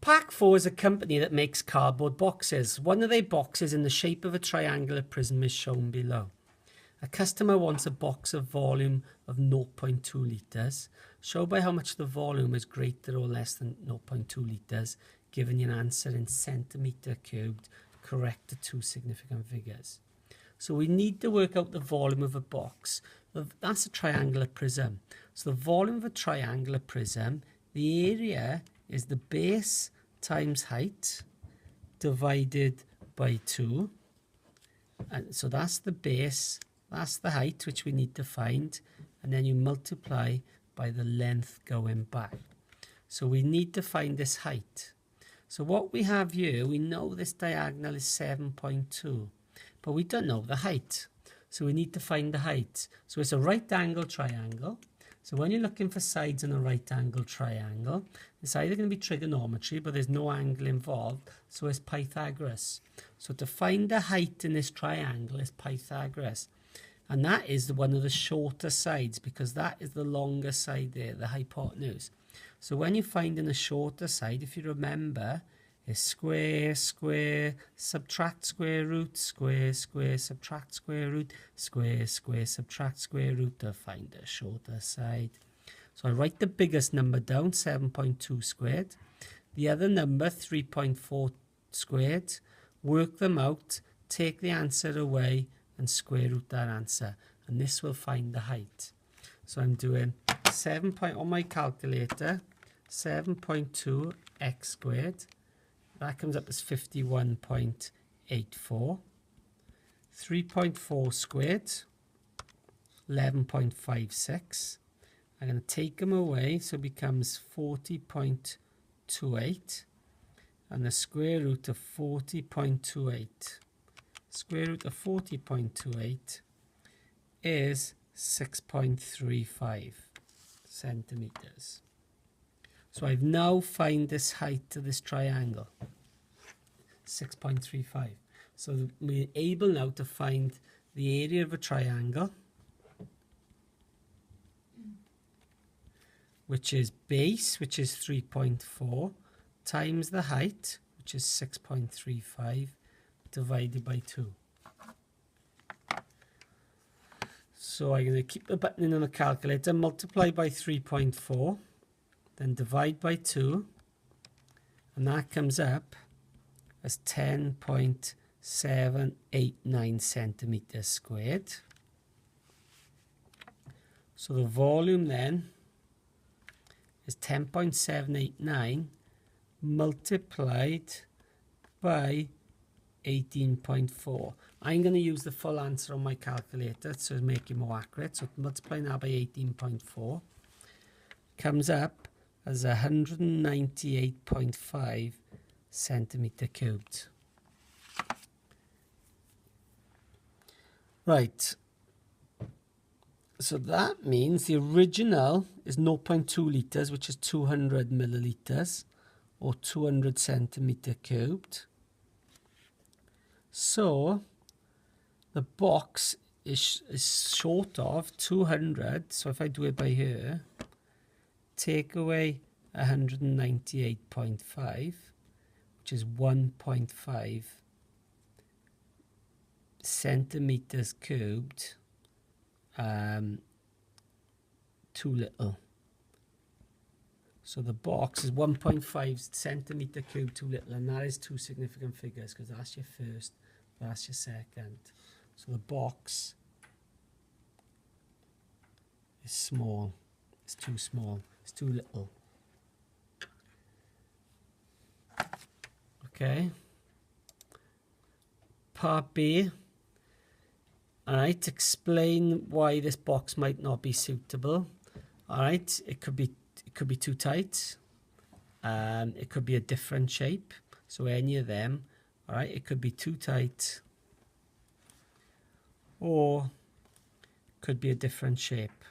Pack 4 is a company that makes cardboard boxes. One of their boxes in the shape of a triangular prism is shown below. A customer wants a box of volume of 0.2 litres. Show by how much the volume is greater or less than 0.2 litres, giving you an answer in centimetre cubed. Correct the two significant figures. So we need to work out the volume of a box. That's a triangular prism. So the volume of a triangular prism, the area is the base times height divided by 2. And so that's the base, that's the height which we need to find, and then you multiply by the length going back. So we need to find this height. So what we have here, we know this diagonal is 7.2, but we don't know the height. So we need to find the height. So it's a right angle triangle. So when you're looking for sides in a right angle triangle, it's either going to be trigonometry, but there's no angle involved, so it's Pythagoras. So to find the height in this triangle is Pythagoras. And that is one of the shorter sides, because that is the longer side there, the hypotenuse. So when you're finding the shorter side, if you remember, is square, square, subtract square root, square, square, subtract square root, square, square, subtract square root to find the shorter side. So I write the biggest number down, 7.2 squared. The other number, 3.4 squared. Work them out, take the answer away, and square root that answer. And this will find the height. So I'm doing 7 on my calculator, 7.2 x squared. That comes up as 51.84. 3.4 squared, 11.56. I'm going to take them away, so it becomes 40.28. And the square root of 40.28. Square root of 40.28 is 6.35 centimeters. So I've now found this height of this triangle, 6.35. So we're able now to find the area of a triangle, which is base, which is 3.4, times the height, which is 6.35, divided by 2. So I'm going to keep the button in on the calculator, multiply by 3.4, then divide by 2, and that comes up as 10.789 centimeters squared. So the volume then is 10.789 multiplied by 18.4. I'm going to use the full answer on my calculator to make it more accurate. So multiplying that by 18.4 comes up as 198.5 centimeter cubed. Right. So that means the original is 0.2 litres, which is 200 millilitres, or 200 centimeter cubed. So the box is short of 200. So if I do it by here, take away 198.5, which is 1.5 centimeters cubed, too little. So the box is 1.5 centimeter cubed too little, and that is two significant figures because that's your first, that's your second. So the box is small. It's too small. It's too little. Okay. Part B. Alright, explain why this box might not be suitable. Alright, it could be too tight. It could be a different shape. So any of them. Alright, it could be too tight. Or could be a different shape.